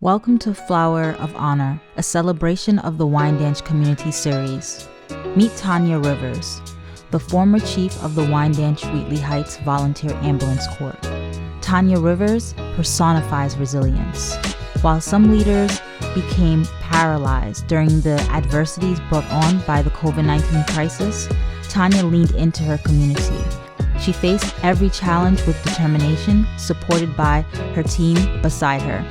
Welcome to Flower of Honor, a celebration of the Wyandanch community series. Meet Tanya Rivers, the former chief of the Wyandanch-Wheatley Heights Volunteer Ambulance Corps. Tanya Rivers personifies resilience. While some leaders became paralyzed during the adversities brought on by the COVID-19 crisis, Tanya leaned into her community. She faced every challenge with determination, supported by her team beside her.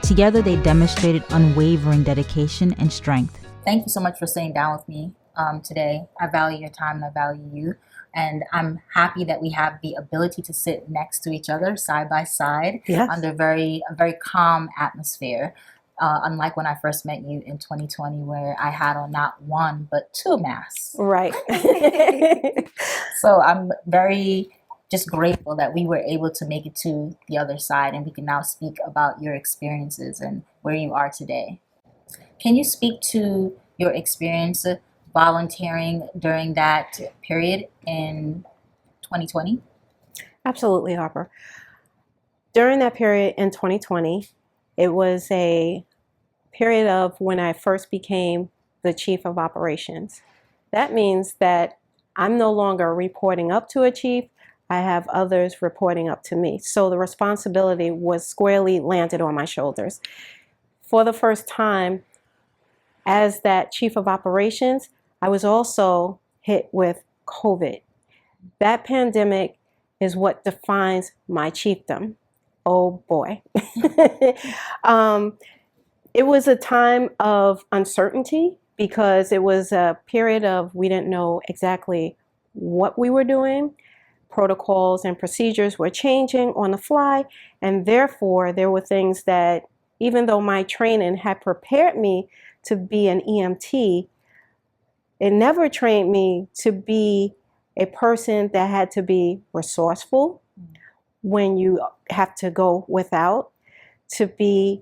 Together, they demonstrated unwavering dedication and strength. Thank you so much for sitting down with me today. I value your time and I value you. And I'm happy that we have the ability to sit next to each other, side by side, under a very calm atmosphere. Unlike when I first met you in 2020, where I had on not one, but two masks. Right. So I'm very just grateful that we were able to make it to the other side and we can now speak about your experiences and where you are today. Can you speak to your experience volunteering during that period in 2020? Absolutely, Harper. During that period in 2020, it was a period of when I first became the chief of operations. That means that I'm no longer reporting up to a chief. I have others reporting up to me. So the responsibility was squarely landed on my shoulders. For the first time, as that chief of operations, I was also hit with COVID. That pandemic is what defines my chiefdom. Oh boy. It was a time of uncertainty because it was a period of we didn't know exactly what we were doing. Protocols and procedures were changing on the fly, and therefore there were things that, even though my training had prepared me to be an EMT, it never trained me to be a person that had to be resourceful when you have to go without, to be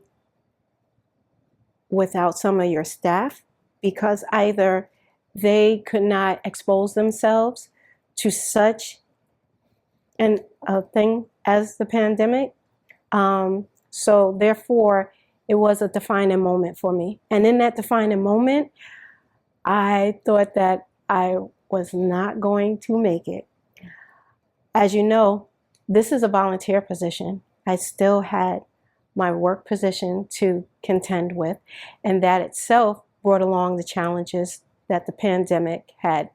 without some of your staff because either they could not expose themselves to such a thing as the pandemic. So therefore, it was a defining moment for me. And in that defining moment, I thought that I was not going to make it. As you know, this is a volunteer position. I still had my work position to contend with, and that itself brought along the challenges that the pandemic had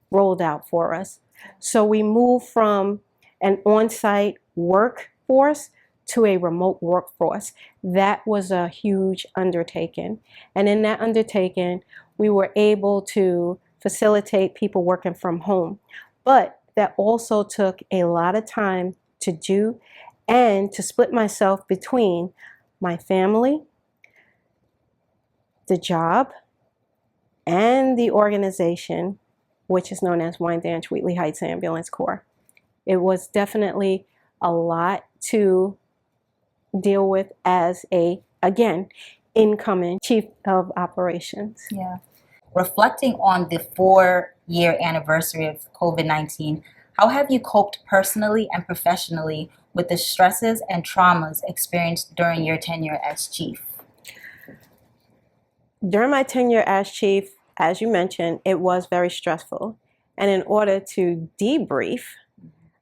rolled out for us. So we moved from an on-site workforce to a remote workforce. That was a huge undertaking. And in that undertaking, we were able to facilitate people working from home. But that also took a lot of time to do and to split myself between my family, the job, and the organization, which is known as Wyandanch-Wheatley Heights Ambulance Corps. It was definitely a lot to deal with as again, incoming chief of operations. Yeah. Reflecting on the 4-year anniversary of COVID-19, how have you coped personally and professionally with the stresses and traumas experienced during your tenure as chief? During my tenure as chief, as you mentioned, it was very stressful. And in order to debrief,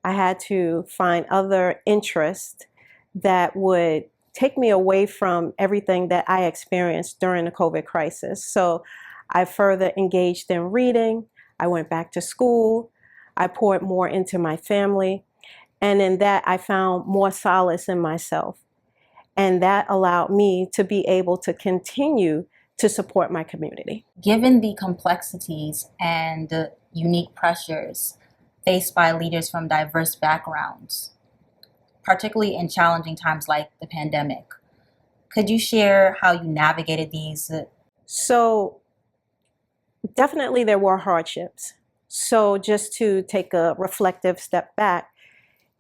I had to find other interests that would take me away from everything that I experienced during the COVID crisis. So I further engaged in reading. I went back to school. I poured more into my family. And in that, I found more solace in myself. And that allowed me to be able to continue to support my community. Given the complexities and the unique pressures faced by leaders from diverse backgrounds, particularly in challenging times like the pandemic, could you share how you navigated these? So definitely there were hardships. So just to take a reflective step back,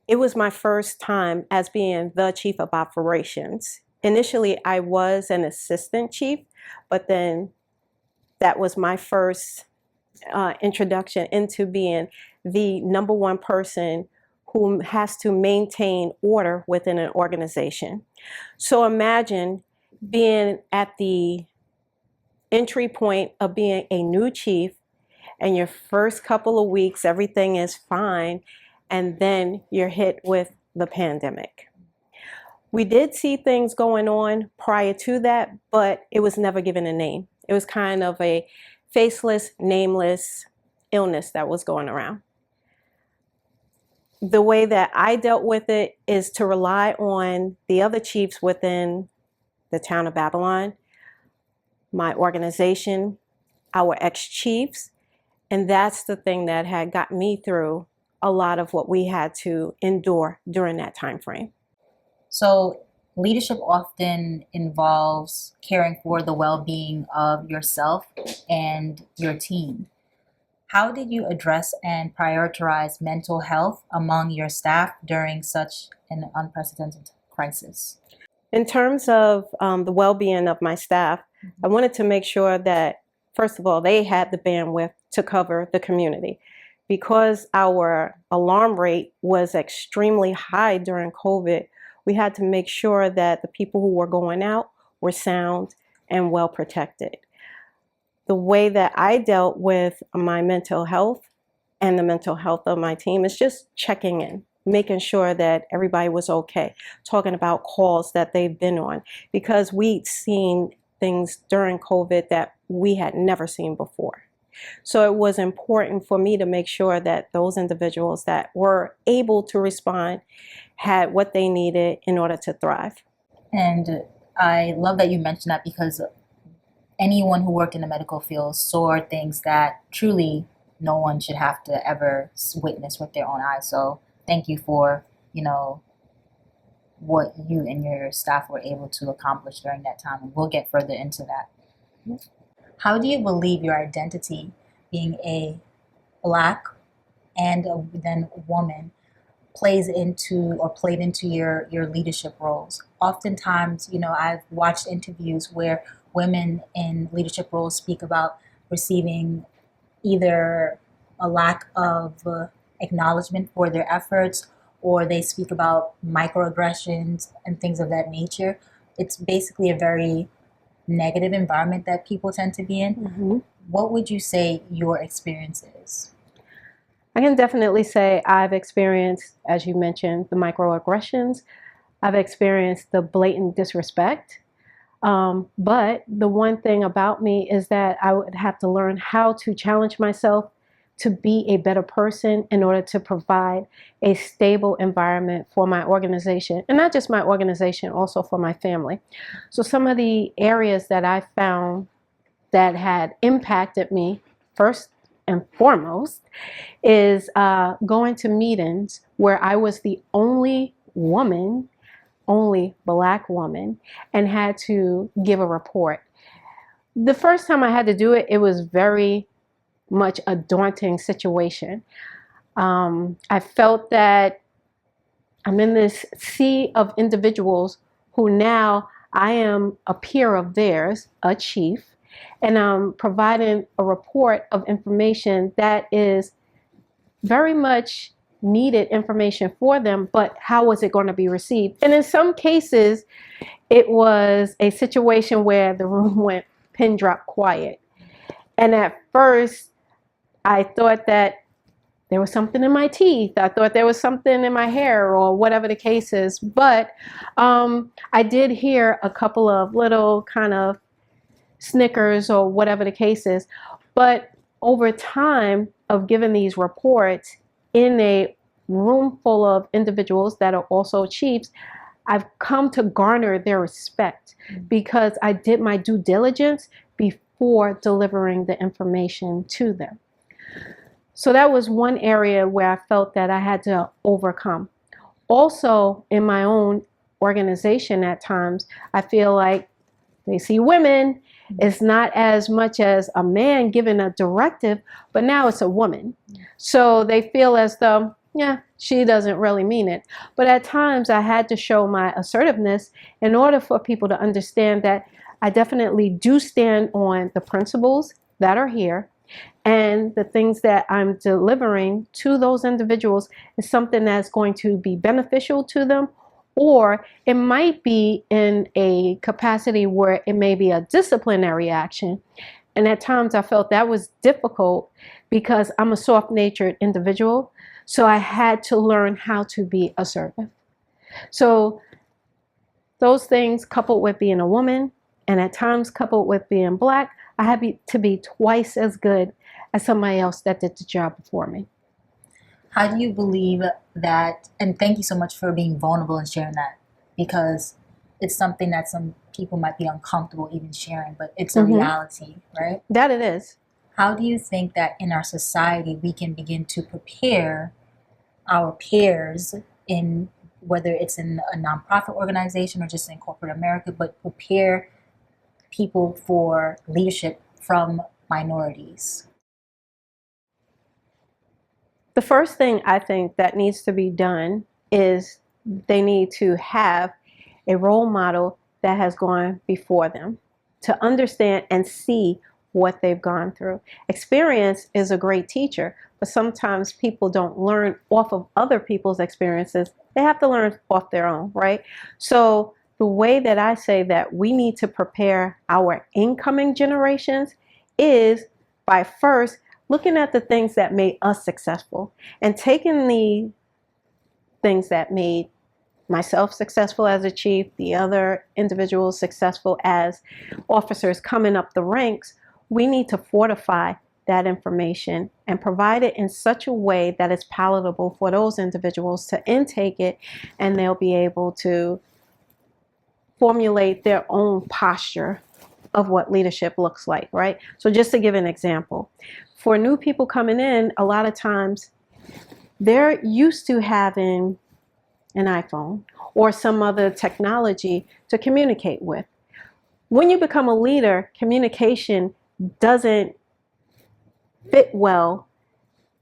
it was my first time as being the chief of operations. Initially, I was an assistant chief, but then that was my first introduction into being the number one person who has to maintain order within an organization. So imagine being at the entry point of being a new chief, and your first couple of weeks, everything is fine, and then you're hit with the pandemic. We did see things going on prior to that, but it was never given a name. It was kind of a faceless, nameless illness that was going around. The way that I dealt with it is to rely on the other chiefs within the town of Babylon, my organization, our ex-chiefs, and that's the thing that had got me through a lot of what we had to endure during that time frame. So leadership often involves caring for the well-being of yourself and your team. How did you address and prioritize mental health among your staff during such an unprecedented crisis? In terms of the well-being of my staff, I wanted to make sure that, first of all, they had the bandwidth to cover the community. Because our alarm rate was extremely high during COVID, we had to make sure that the people who were going out were sound and well protected. The way that I dealt with my mental health and the mental health of my team is just checking in, making sure that everybody was okay, talking about calls that they've been on, because we'd seen things during COVID that we had never seen before. So it was important for me to make sure that those individuals that were able to respond had what they needed in order to thrive. And I love that you mentioned that, because anyone who worked in the medical field saw things that truly no one should have to ever witness with their own eyes. So thank you for, what you and your staff were able to accomplish during that time. And we'll get further into that. How do you believe your identity, being a Black and then woman, played into your leadership roles? Oftentimes, I've watched interviews where women in leadership roles speak about receiving either a lack of acknowledgement for their efforts, or they speak about microaggressions and things of that nature. It's basically a very negative environment that people tend to be in. Mm-hmm. What would you say your experience is? I can definitely say I've experienced, as you mentioned, the microaggressions. I've experienced the blatant disrespect. But the one thing about me is that I would have to learn how to challenge myself to be a better person in order to provide a stable environment for my organization, and not just my organization, also for my family. So some of the areas that I found that had impacted me, first and foremost, is going to meetings where I was the only woman, only Black woman, and had to give a report. The first time I had to do it, it was very much a daunting situation. I felt that I'm in this sea of individuals who now I am a peer of theirs, a chief, and I'm providing a report of information that is very much needed information for them, but how was it going to be received? And in some cases, it was a situation where the room went pin drop quiet. And at first, I thought that there was something in my teeth. I thought there was something in my hair, or whatever the case is. But I did hear a couple of little kind of snickers, or whatever the case is. But over time of giving these reports in a room full of individuals that are also chiefs, I've come to garner their respect because I did my due diligence before delivering the information to them. So that was one area where I felt that I had to overcome. Also, in my own organization at times, I feel like they see women, it's not as much as a man giving a directive, but now it's a woman. So they feel as though, yeah, she doesn't really mean it. But at times I had to show my assertiveness in order for people to understand that I definitely do stand on the principles that are here, and the things that I'm delivering to those individuals is something that's going to be beneficial to them, Or it might be in a capacity where it may be a disciplinary action. And at times I felt that was difficult because I'm a soft-natured individual. So I had to learn how to be assertive. So those things, coupled with being a woman, and at times coupled with being Black, I had to be twice as good as somebody else that did the job before me. How do you believe that, and thank you so much for being vulnerable and sharing that, because it's something that some people might be uncomfortable even sharing, but it's a reality, right? That it is. How do you think that in our society we can begin to prepare our peers, in whether it's in a nonprofit organization or just in corporate America, but prepare people for leadership from minorities? The first thing I think that needs to be done is they need to have a role model that has gone before them to understand and see what they've gone through. Experience is a great teacher, but sometimes people don't learn off of other people's experiences. They have to learn off their own, right? So the way that I say that we need to prepare our incoming generations is by first looking at the things that made us successful and taking the things that made myself successful as a chief, the other individuals successful as officers coming up the ranks. We need to fortify that information and provide it in such a way that it's palatable for those individuals to intake it, and they'll be able to formulate their own posture of what leadership looks like, right? So just to give an example, for new people coming in, a lot of times they're used to having an iPhone or some other technology to communicate with. When you become a leader, communication doesn't fit well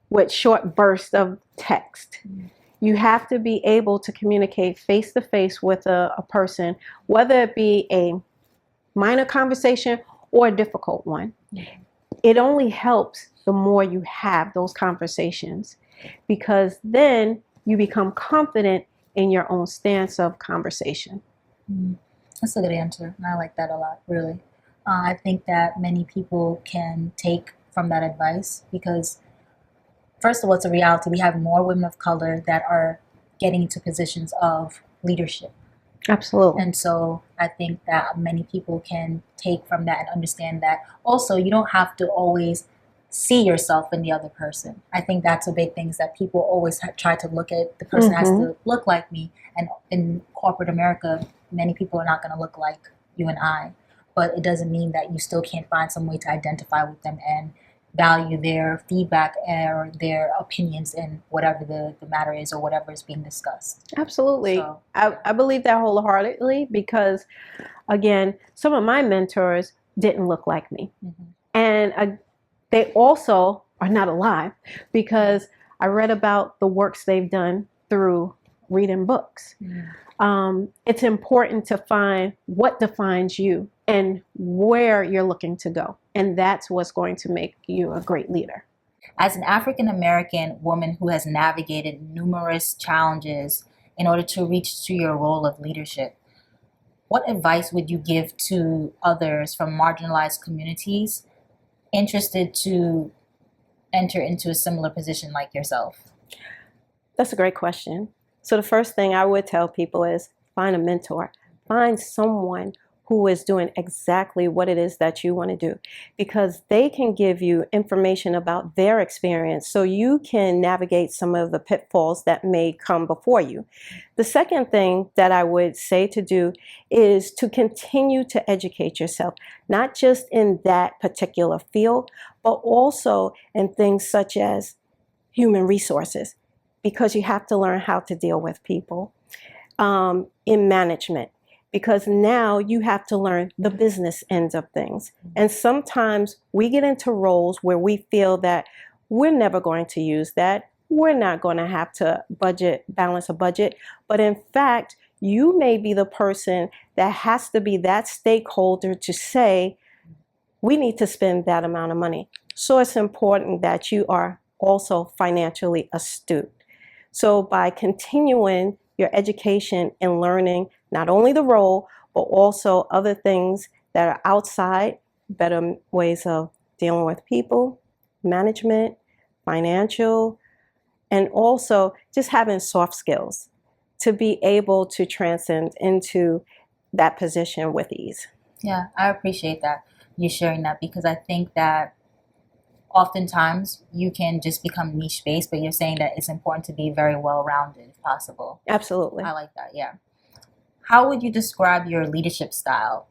with short bursts of text. You have to be able to communicate face to face with a person, whether it be a minor conversation or a difficult one. It only helps the more you have those conversations, because then you become confident in your own stance of conversation. That's a good answer, and I like that a lot, really. I think that many people can take from that advice because, first of all, it's a reality. We have more women of color that are getting into positions of leadership. Absolutely. And so I think that many people can take from that and understand that also you don't have to always see yourself in the other person. I think that's a big thing, is that people always try to look at the person has to look like me. And in corporate America, many people are not going to look like you and I. But it doesn't mean that you still can't find some way to identify with them and value their feedback or their opinions in whatever the matter is or whatever is being discussed. Absolutely. So, I believe that wholeheartedly because, again, some of my mentors didn't look like me. And they also are not alive because I read about the works they've done through reading books. It's important to find what defines you and where you're looking to go. And that's what's going to make you a great leader. As an African-American woman who has navigated numerous challenges in order to reach to your role of leadership, what advice would you give to others from marginalized communities interested to enter into a similar position like yourself? That's a great question. So the first thing I would tell people is find a mentor. Find someone who is doing exactly what it is that you want to do, because they can give you information about their experience so you can navigate some of the pitfalls that may come before you. The second thing that I would say to do is to continue to educate yourself, not just in that particular field, but also in things such as human resources, because you have to learn how to deal with people, in management, because now you have to learn the business ends of things. And sometimes we get into roles where we feel that we're never going to use that. We're not going to have to balance a budget. But in fact, you may be the person that has to be that stakeholder to say, we need to spend that amount of money. So it's important that you are also financially astute. So by continuing your education in learning not only the role, but also other things that are outside, better ways of dealing with people, management, financial, and also just having soft skills to be able to transcend into that position with ease. Yeah, I appreciate that, you sharing that, because I think that oftentimes you can just become niche based, but you're saying that it's important to be very well rounded if possible. Absolutely. I like that, yeah. How would you describe your leadership style,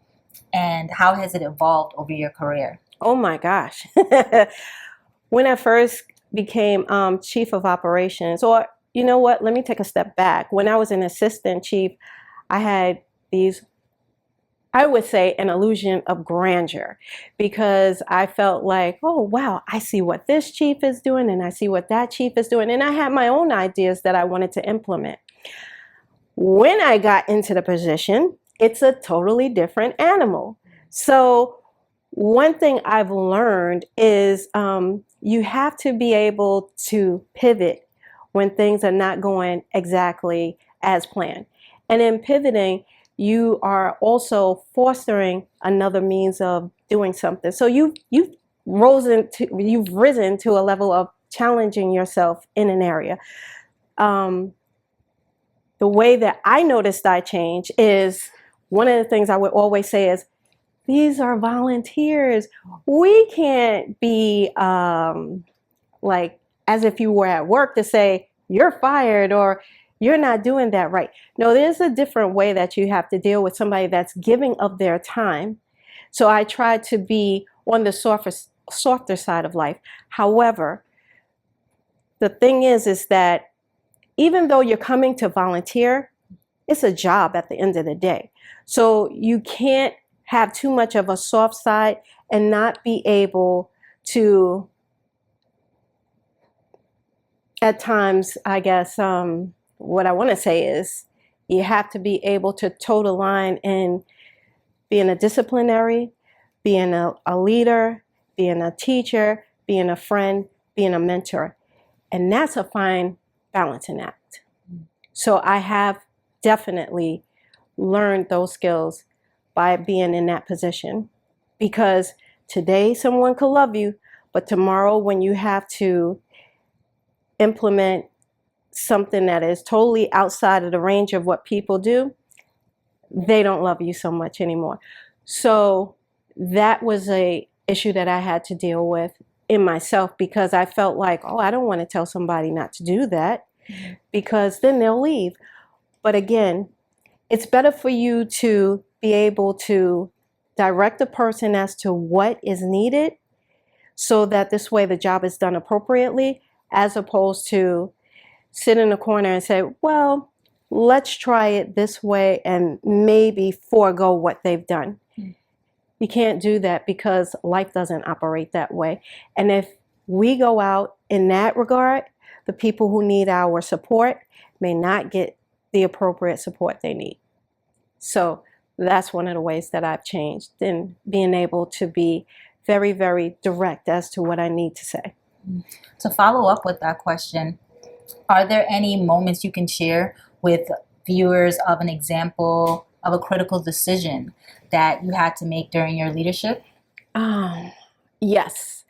and how has it evolved over your career? Oh my gosh. When I first became chief of operations, or you know what, let me take a step back. When I was an assistant chief, I had these, I would say, an illusion of grandeur, because I felt like, oh wow, I see what this chief is doing and I see what that chief is doing. And I had my own ideas that I wanted to implement. When I got into the position, it's a totally different animal. So one thing I've learned is you have to be able to pivot when things are not going exactly as planned. And in pivoting, you are also fostering another means of doing something. So you've risen to a level of challenging yourself in an area. The way that I noticed I change is, one of the things I would always say is, these are volunteers. We can't be like as if you were at work to say, you're fired or you're not doing that right. No, there's a different way that you have to deal with somebody that's giving of their time. So I try to be on the softer side of life. However, the thing is that even though you're coming to volunteer, it's a job at the end of the day. So you can't have too much of a soft side and not be able to, at times, I guess, what I want to say is you have to be able to toe the line in being a disciplinary, being a leader, being a teacher, being a friend, being a mentor. And that's a fine balancing act. So I have definitely learned those skills by being in that position, because today someone could love you, but tomorrow when you have to implement something that is totally outside of the range of what people do, they don't love you so much anymore. So that was a issue that I had to deal with in myself, because I felt like, oh, I don't want to tell somebody not to do that, because then they'll leave. But again, it's better for you to be able to direct a person as to what is needed, so that this way the job is done appropriately, as opposed to sit in a corner and say, well, let's try it this way and maybe forego what they've done. You can't do that, because life doesn't operate that way. And if we go out in that regard, the people who need our support may not get the appropriate support they need. So that's one of the ways that I've changed, in being able to be very, very direct as to what I need to say. To follow up with that question, are there any moments you can share with viewers of an example of a critical decision that you had to make during your leadership? Yes.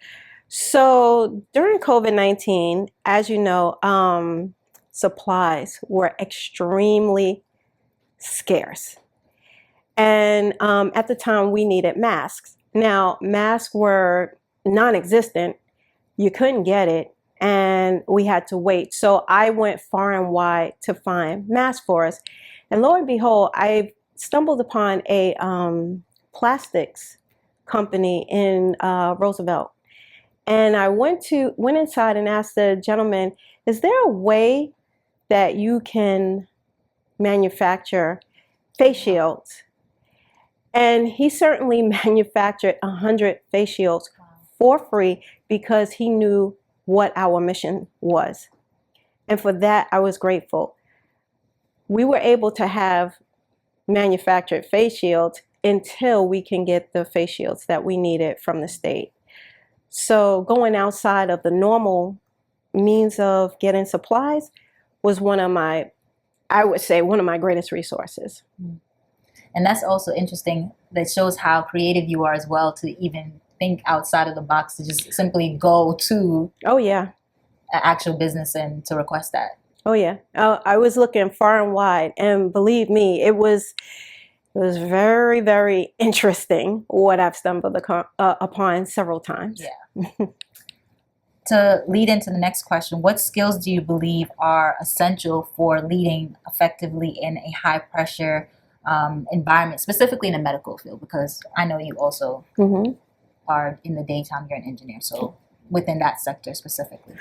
So during COVID-19, as you know, supplies were extremely scarce. And at the time, we needed masks. Now, masks were non-existent. You couldn't get it, and we had to wait. So I went far and wide to find masks for us. And lo and behold, I stumbled upon a plastics company in Roosevelt. And I went inside and asked the gentleman, is there a way that you can manufacture face shields? And he certainly manufactured 100 face shields for free, because he knew what our mission was. And for that, I was grateful. We were able to have manufactured face shields until we can get the face shields that we needed from the state. So going outside of the normal means of getting supplies was one of my I would say, one of my greatest resources. And that's also interesting. That shows how creative you are as well, to even think outside of the box, to just simply go to an actual business and to request that. Oh yeah, I was looking far and wide, and believe me, it was very, very interesting what I've stumbled upon several times. Yeah. To lead into the next question, what skills do you believe are essential for leading effectively in a high pressure environment, specifically in the medical field? Because I know you also are in the daytime, you're an engineer, so within that sector specifically.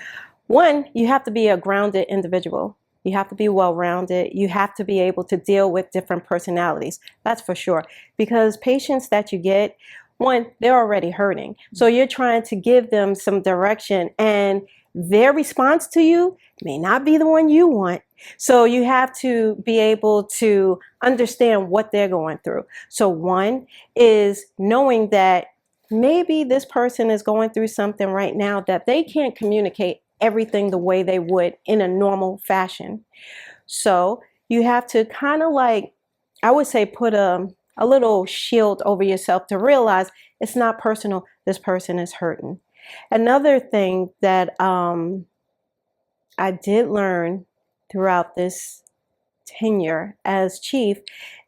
One, you have to be a grounded individual. You have to be well-rounded. You have to be able to deal with different personalities. That's for sure. Because patients that you get, one, they're already hurting. So you're trying to give them some direction, and their response to you may not be the one you want. So you have to be able to understand what they're going through. So one is knowing that maybe this person is going through something right now that they can't communicate everything the way they would in a normal fashion. So you have to kind of like, I would say, put a little shield over yourself to realize it's not personal. This person is hurting. Another thing that I did learn throughout this tenure as chief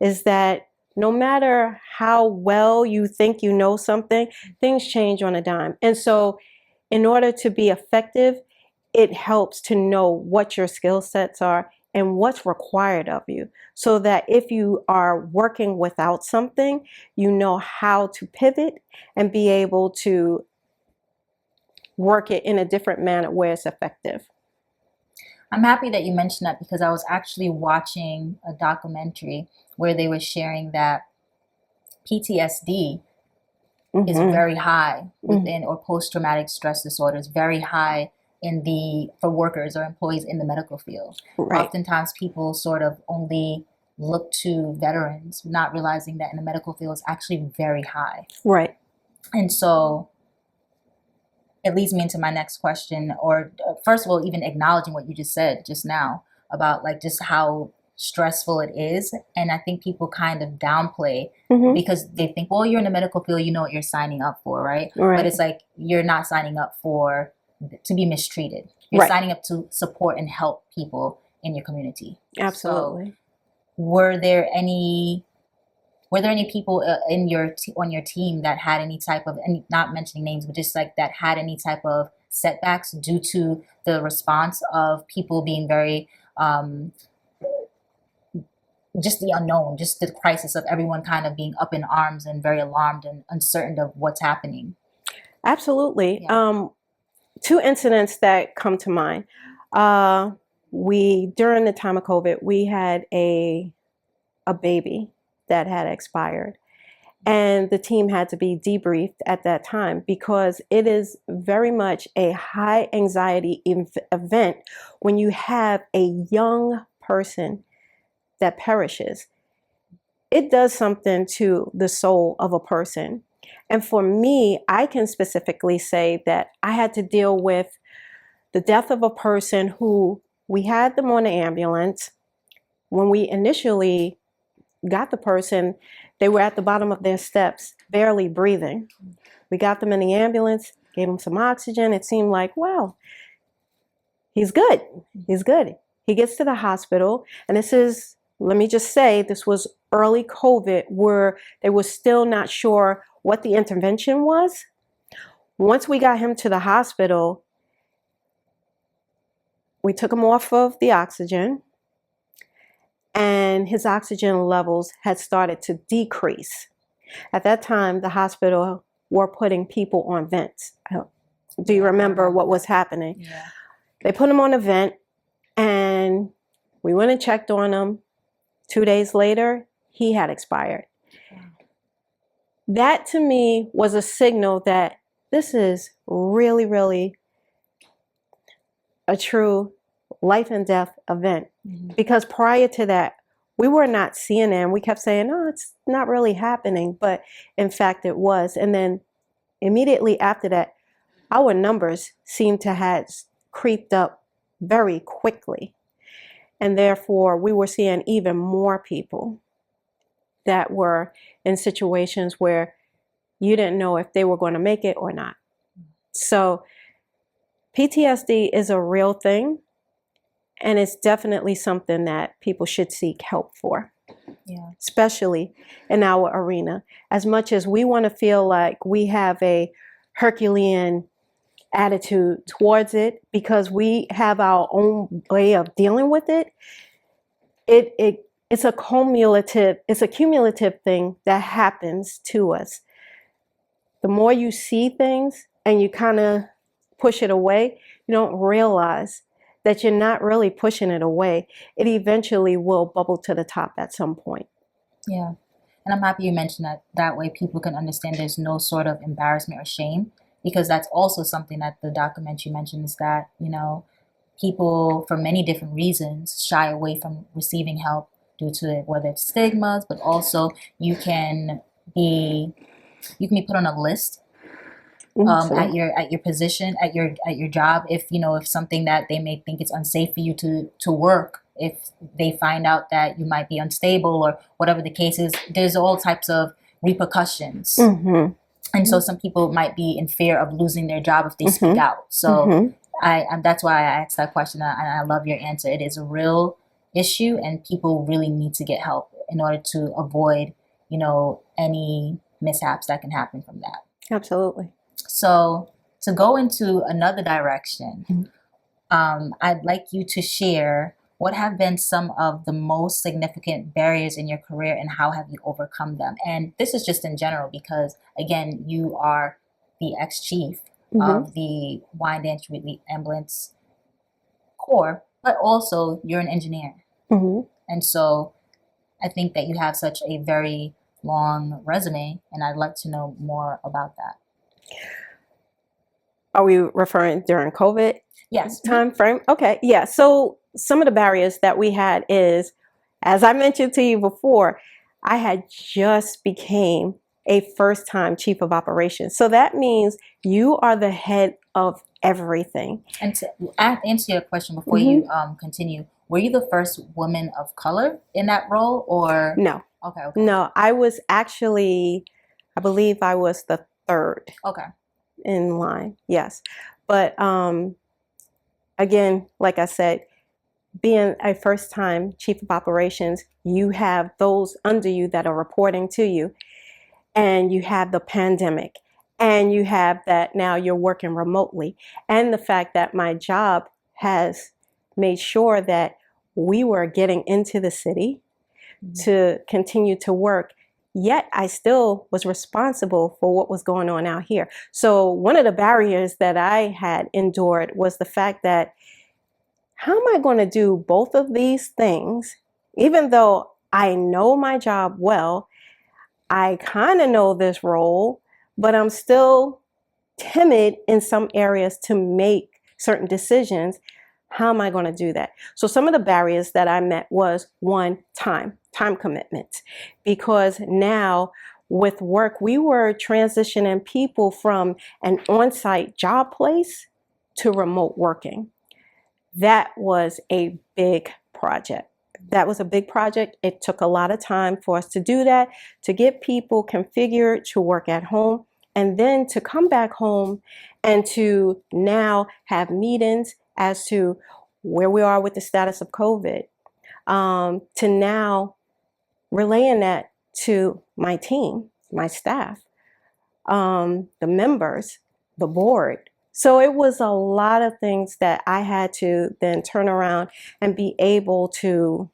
is that no matter how well you think you know something, things change on a dime. And so in order to be effective, it helps to know what your skill sets are and what's required of you, so that if you are working without something, you know how to pivot and be able to work it in a different manner where it's effective. I'm happy that you mentioned that, because I was actually watching a documentary where they were sharing that PTSD is very high within, or post-traumatic stress disorder is very high for workers or employees in the medical field. Right. Oftentimes people sort of only look to veterans, not realizing that in the medical field it's actually very high. Right. And so it leads me into my next question, or first of all, even acknowledging what you just said just now about like just how stressful it is. And I think people kind of downplay because they think, well, you're in the medical field, you know what you're signing up for, right? But it's like, you're not signing up to be mistreated. You're signing up to support and help people in your community. Absolutely. So, were there any people on your team that had any type of, and not mentioning names, but just like that had any type of setbacks due to the response of people being very just the unknown, just the crisis of everyone kind of being up in arms and very alarmed and uncertain of what's happening? Absolutely. Yeah. Two incidents that come to mind. During the time of COVID, we had a baby that had expired, and the team had to be debriefed at that time, because it is very much a high anxiety event when you have a young person that perishes. It does something to the soul of a person. And for me, I can specifically say that I had to deal with the death of a person who we had them on the ambulance. When we initially got the person, they were at the bottom of their steps, barely breathing. We got them in the ambulance, gave them some oxygen. It seemed like, wow, he's good. He's good. He gets to the hospital, and let me just say, this was early COVID, where they were still not sure what the intervention was. Once we got him to the hospital, we took him off of the oxygen, and his oxygen levels had started to decrease. At that time, the hospital were putting people on vents. Do you remember what was happening? Yeah. They put him on a vent, and we went and checked on him. 2 days later, he had expired. That to me was a signal that this is really, really a true life and death event. Because prior to that, we were not seeing it, and we kept saying, no, it's not really happening. But in fact, it was. And then immediately after that, our numbers seemed to have creeped up very quickly. And therefore, we were seeing even more people that were in situations where you didn't know if they were going to make it or not. So PTSD is a real thing, and it's definitely something that people should seek help for. Yeah. Especially in our arena. As much as we want to feel like we have a Herculean attitude towards it because we have our own way of dealing with it, it's a cumulative thing that happens to us. The more you see things and you kind of push it away, you don't realize that you're not really pushing it away. It eventually will bubble to the top at some point. Yeah. And I'm happy you mentioned that. That way people can understand there's no sort of embarrassment or shame, because that's also something that the documentary mentions, that, you know, people for many different reasons shy away from receiving help due to it, whether it's stigmas, but also you can be put on a list at your position, at your job, if something that they may think it's unsafe for you to work, if they find out that you might be unstable or whatever the case is, there's all types of repercussions. Mm-hmm. And so some people might be in fear of losing their job if they speak out. So that's why I asked that question, and I love your answer. It is a real issue, and people really need to get help in order to avoid, any mishaps that can happen from that. Absolutely. So to go into another direction, I'd like you to share what have been some of the most significant barriers in your career and how have you overcome them? And this is just in general because, again, you are the ex-chief of the Wyandanch-Wheatley Ambulance Corp, but also you're an engineer. And so I think that you have such a very long resume, and I'd like to know more about that. Are we referring during COVID? Yes. Time frame? Okay. Yeah. So some of the barriers that we had is, as I mentioned to you before, I had just became a first-time chief of operations. So that means you are the head of everything. And to answer your question before you continue, were you the first woman of color in that role, or? No. Okay. No, I was actually, I believe I was the third. Okay. In line, yes. But again, like I said, being a first-time chief of operations, you have those under you that are reporting to you, and you have the pandemic, and you have that now you're working remotely, and the fact that my job has made sure that we were getting into the city to continue to work, yet I still was responsible for what was going on out here. So one of the barriers that I had endured was the fact that, how am I going to do both of these things? Even though I know my job well, I kind of know this role, but I'm still timid in some areas to make certain decisions. How am I going to do that? So some of the barriers that I met was, one, time commitments. Because now with work, we were transitioning people from an on-site job place to remote working. That was a big project. It took a lot of time for us to do that, to get people configured to work at home, and then to come back home and to now have meetings as to where we are with the status of COVID, to now relaying that to my team, my staff, the members, the board. So it was a lot of things that I had to then turn around and be able to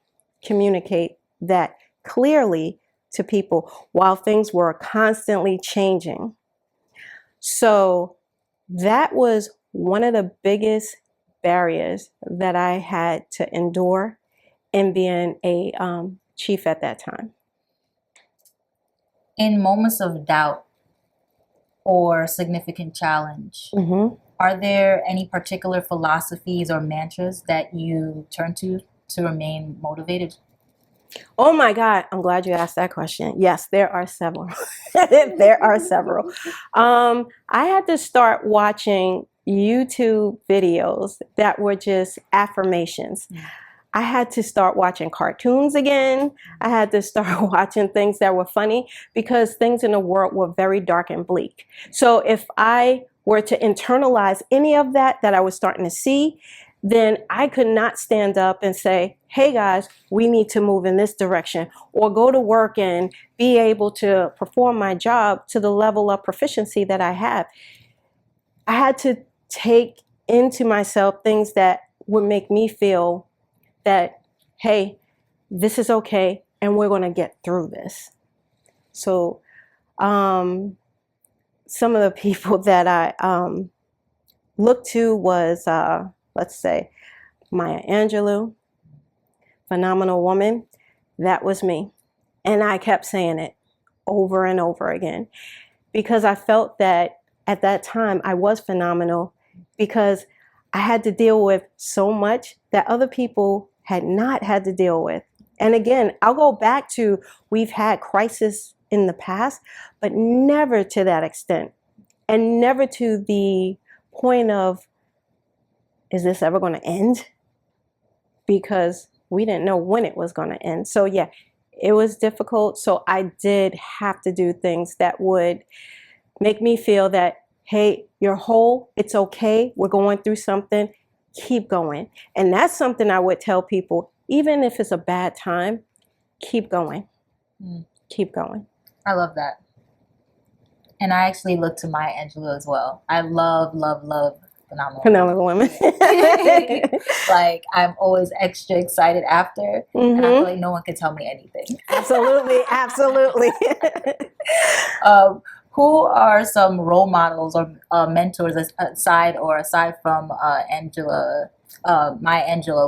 communicate that clearly to people while things were constantly changing. So that was one of the biggest barriers that I had to endure in being a chief at that time. In moments of doubt or significant challenge, are there any particular philosophies or mantras that you turn to remain motivated? Oh my God, I'm glad you asked that question. Yes, there are several. There are several. I had to start watching YouTube videos that were just affirmations. I had to start watching cartoons again. I had to start watching things that were funny because things in the world were very dark and bleak. So if I were to internalize any of that I was starting to see, then I could not stand up and say, hey guys, we need to move in this direction, or go to work and be able to perform my job to the level of proficiency that I have. I had to take into myself things that would make me feel that, hey, this is okay, and we're going to get through this. So some of the people that I looked to was, let's say, Maya Angelou, phenomenal woman. That was me. And I kept saying it over and over again because I felt that at that time I was phenomenal because I had to deal with so much that other people had not had to deal with. And again, I'll go back to, we've had crisis in the past, but never to that extent, and never to the point of, is this ever going to end? Because we didn't know when it was going to end. So yeah, it was difficult. So I did have to do things that would make me feel that, hey, you're whole, it's okay, we're going through something, keep going. And that's something I would tell people, even if it's a bad time, keep going. Keep going. I love that. And I actually look to Maya Angelou as well. I love phenomenal women. Like, I'm always extra excited after, and I feel like no one can tell me anything. Absolutely. Who are some role models or mentors aside from Maya Angelou?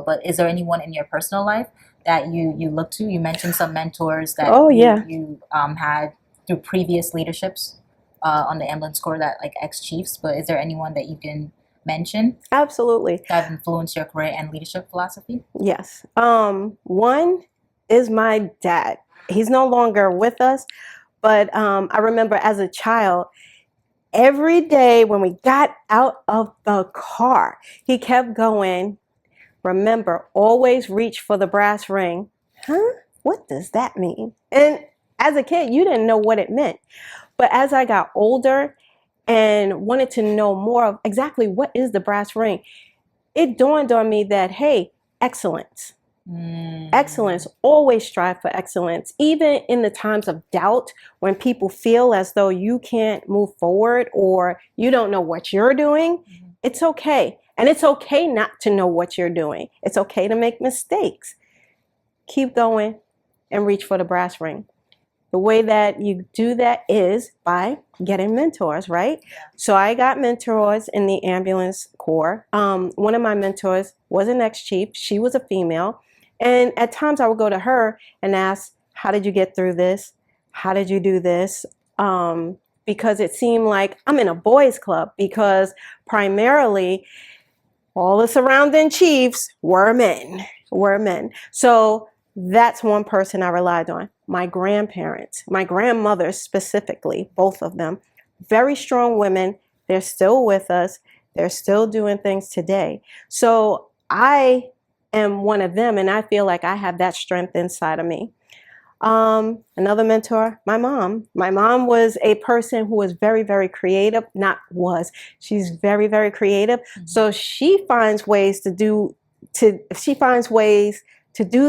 But is there anyone in your personal life that you look to? You mentioned some mentors that you had through previous leaderships on the Ambulance Corps, that like ex-chiefs. But is there anyone that you can mention? Absolutely. That have influenced your career and leadership philosophy? Yes. One is my dad. He's no longer with us, but I remember as a child, every day when we got out of the car, he kept going, remember, always reach for the brass ring. Huh? What does that mean? And as a kid, you didn't know what it meant. But as I got older and wanted to know more of exactly what is the brass ring, it dawned on me that, hey, excellence. Excellence, always strive for excellence. Even in the times of doubt, when people feel as though you can't move forward or you don't know what you're doing, it's okay. And it's okay not to know what you're doing. It's okay to make mistakes. Keep going and reach for the brass ring. The way that you do that is by getting mentors, right? Yeah. So I got mentors in the Ambulance Corps. One of my mentors was an ex-chief. She was a female. And at times I would go to her and ask, how did you get through this? How did you do this? Because it seemed like I'm in a boys' club, because primarily all the surrounding chiefs were men. So that's one person I relied on. My grandparents, my grandmothers specifically, both of them, very strong women. They're still with us. They're still doing things today. So I am one of them, and I feel like I have that strength inside of me. Another mentor, my mom. My mom was a person who was very, very creative. She's very, very creative. So she finds ways to do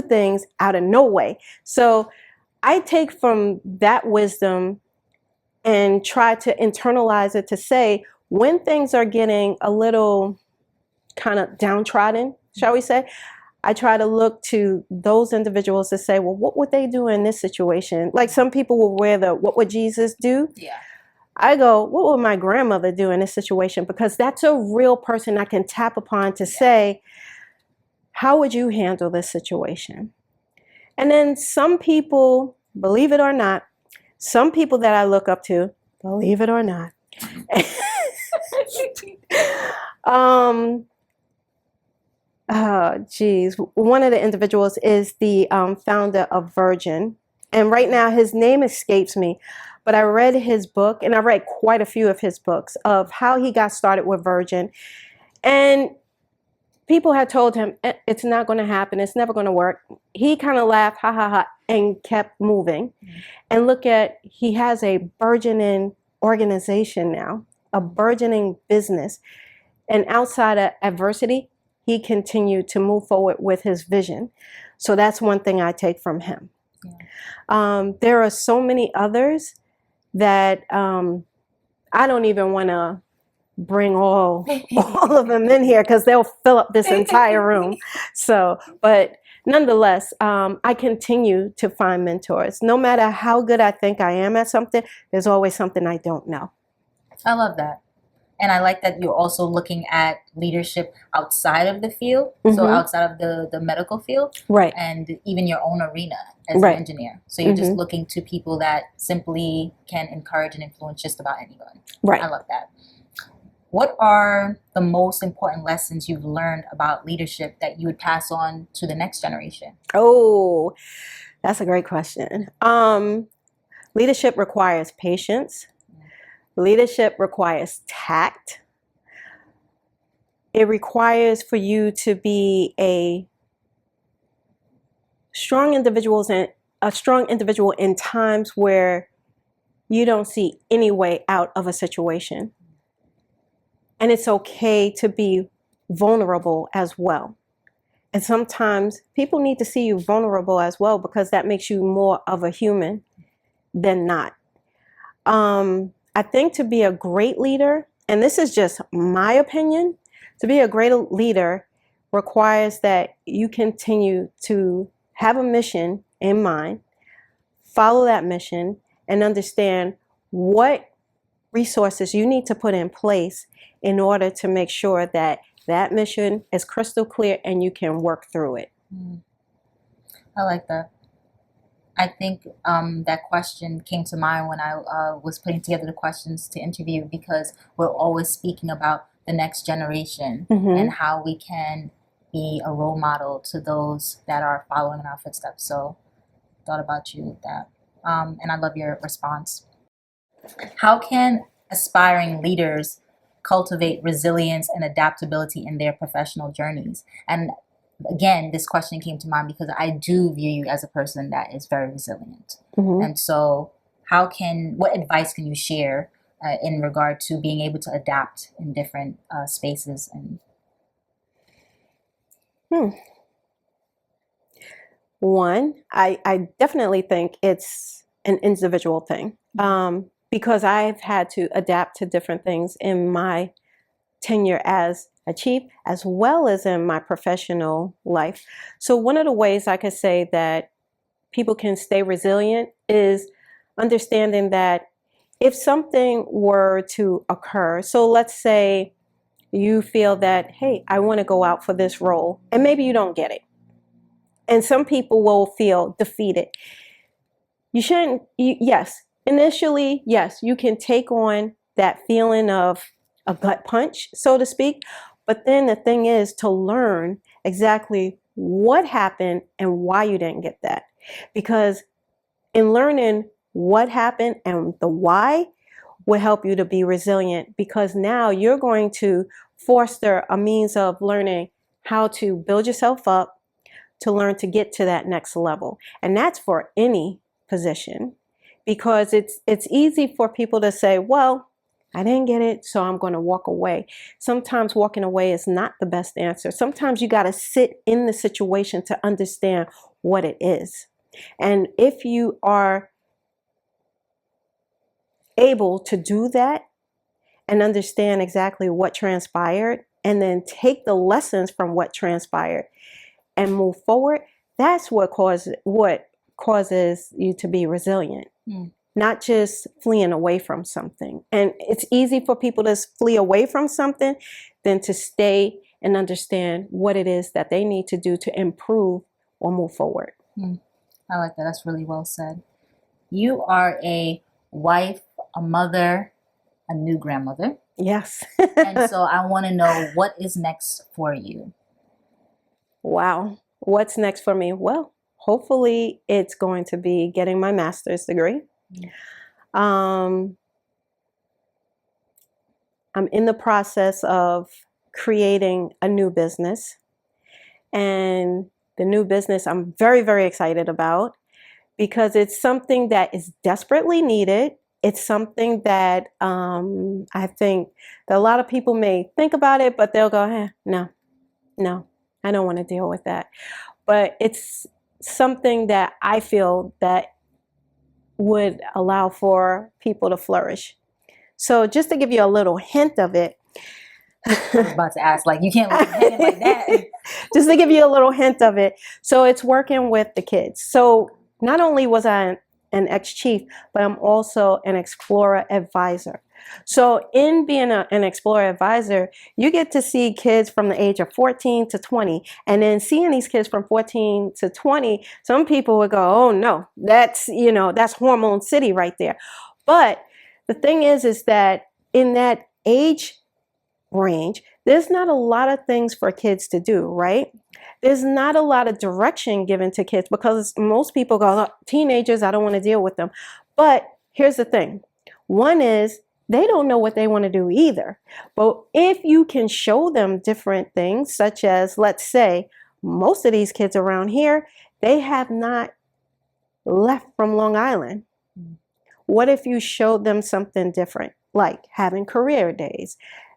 things out of no way. So I take from that wisdom and try to internalize it to say, when things are getting a little kind of downtrodden, shall we say, I try to look to those individuals to say, well, what would they do in this situation? Like some people will wear the, what would Jesus do? Yeah. I go, what would my grandmother do in this situation? Because that's a real person I can tap upon to say, how would you handle this situation? And then some people, believe it or not, some people that I look up to, believe it or not, one of the individuals is the founder of Virgin. And right now his name escapes me, but I read his book, and I read quite a few of his books of how he got started with Virgin. And people had told him, it's not going to happen, it's never going to work. He kind of laughed, ha ha ha, and kept moving. And look at, he has a burgeoning organization now, a burgeoning business. And outside of adversity, he continued to move forward with his vision. So that's one thing I take from him. There are so many others that I don't even want to bring all of them in here because they'll fill up this entire room. So, but nonetheless, I continue to find mentors. No matter how good I think I am at something, there's always something I don't know. I love that. And I like that you're also looking at leadership outside of the field, so outside of the medical field, right? And even your own arena as an engineer. So you're just looking to people that simply can encourage and influence just about anyone. Right. I love that. What are the most important lessons you've learned about leadership that you would pass on to the next generation? Oh, that's a great question. Leadership requires patience. Leadership requires tact. It requires for you to be a strong individual in times where you don't see any way out of a situation. And it's okay to be vulnerable as well. And sometimes people need to see you vulnerable as well because that makes you more of a human than not. I think to be a great leader, and this is just my opinion, to be a great leader requires that you continue to have a mission in mind, follow that mission, and understand what resources you need to put in place in order to make sure that that mission is crystal clear and you can work through it. I like that. I think that question came to mind when I was putting together the questions to interview, because we're always speaking about the next generation and how we can be a role model to those that are following in our footsteps. So thought about you with that. And I love your response. How can aspiring leaders cultivate resilience and adaptability in their professional journeys? And again, this question came to mind because I do view you as a person that is very resilient. And so what advice can you share in regard to being able to adapt in different spaces? And One, I definitely think it's an individual thing because I've had to adapt to different things in my tenure as a chief, as well as in my professional life. So one of the ways I could say that people can stay resilient is understanding that if something were to occur, so let's say you feel that, hey, I want to go out for this role, and maybe you don't get it. And some people will feel defeated. You shouldn't, initially, yes, you can take on that feeling of a gut punch, so to speak. But then the thing is to learn exactly what happened and why you didn't get that. Because in learning what happened and the why will help you to be resilient, because now you're going to foster a means of learning how to build yourself up to learn to get to that next level. And that's for any position, because it's easy for people to say, well, I didn't get it, so I'm going to walk away. Sometimes walking away is not the best answer. Sometimes you got to sit in the situation to understand what it is. And if you are able to do that and understand exactly what transpired, and then take the lessons from what transpired and move forward, that's what causes you to be resilient. Not just fleeing away from something. And it's easy for people to flee away from something than to stay and understand what it is that they need to do to improve or move forward. I like that. That's really well said. You are a wife, a mother, a new grandmother. Yes. And so I want to know, what is next for you? Wow. What's next for me? Well, hopefully it's going to be getting my master's degree. I'm in the process of creating a new business. And the new business I'm very, very excited about because it's something that is desperately needed. It's something that I think that a lot of people may think about it, but they'll go, no, I don't want to deal with that. But it's something that I feel that would allow for people to flourish. So just to give you a little hint of it. I was about to ask, like, you can't look at it like that. Just to give you a little hint of it. So it's working with the kids. So not only was I an ex-chief, but I'm also an explorer advisor. So in being an explorer advisor, you get to see kids from the age of 14 to 20. And then seeing these kids from 14 to 20, some people would go, oh no, that's hormone city right there. But the thing is that in that age range, there's not a lot of things for kids to do, right? There's not a lot of direction given to kids because most people go, oh, teenagers, I don't want to deal with them. But here's the thing. One is they don't know what they want to do either. But if you can show them different things, such as, let's say, most of these kids around here, they have not left from Long Island. What if you showed them something different, like having career days,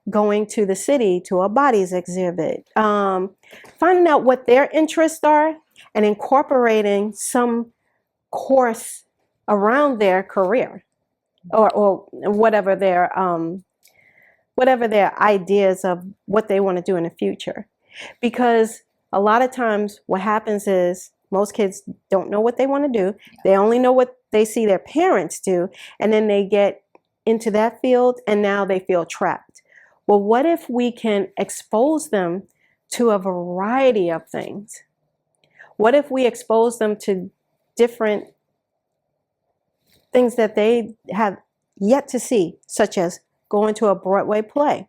going to the city to a bodies exhibit, finding out what their interests are and incorporating some course around their career or whatever their ideas of what they want to do in the future. Because a lot of times what happens is most kids don't know what they want to do. They only know what they see their parents do, and then they get into that field and now they feel trapped. Well, what if we can expose them to a variety of things? What if we expose them to different things that they have yet to see, such as going to a Broadway play,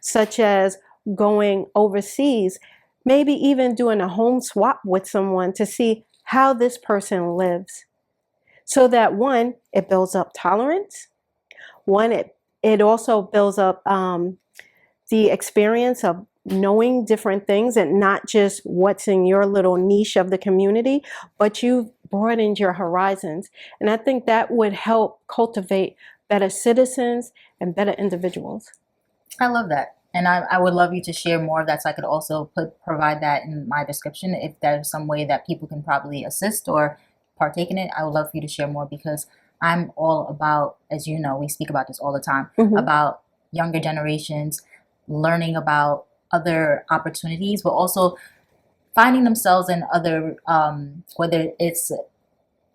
such as going overseas, maybe even doing a home swap with someone to see how this person lives. So that one, it builds up tolerance. One, it also builds up the experience of knowing different things and not just what's in your little niche of the community, but you've broadened your horizons. And I think that would help cultivate better citizens and better individuals. I love that. And I would love you to share more of that so I could also provide that in my description. If there's some way that people can probably assist or partake in it, I would love for you to share more because I'm all about, as you know, we speak about this all the time, about younger generations learning about other opportunities, but also finding themselves in other, whether it's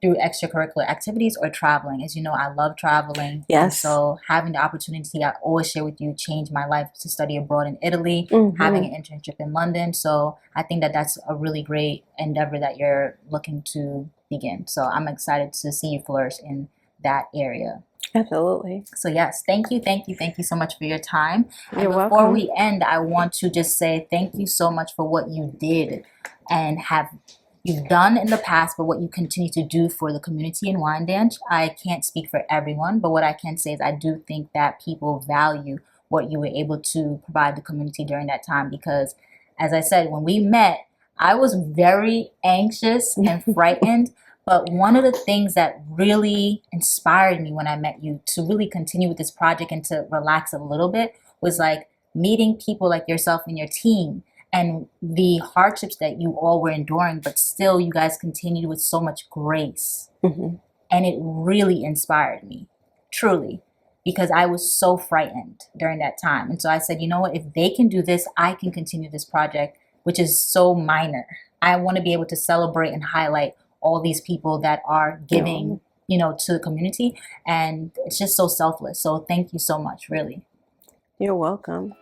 through extracurricular activities or traveling. As you know, I love traveling. Yes. And so having the opportunity, I always share with you, changed my life to study abroad in Italy, having an internship in London. So I think that that's a really great endeavor that you're looking to begin. So I'm excited to see you flourish in that area. Absolutely. So yes, thank you so much for your time. You're and before welcome. we end, I want to just say thank you so much for what you did and you've done in the past, but what you continue to do for the community in Wyandanch. I can't speak for everyone, but what I can say is I do think that people value what you were able to provide the community during that time because, as I said, when we met, I was very anxious and frightened. But one of the things that really inspired me when I met you to really continue with this project and to relax a little bit was like meeting people like yourself and your team and the hardships that you all were enduring, but still you guys continued with so much grace. And it really inspired me, truly, because I was so frightened during that time. And so I said, you know what, if they can do this, I can continue this project, which is so minor. I want to be able to celebrate and highlight all these people that are giving, to the community. And it's just so selfless. So thank you so much, really. You're welcome.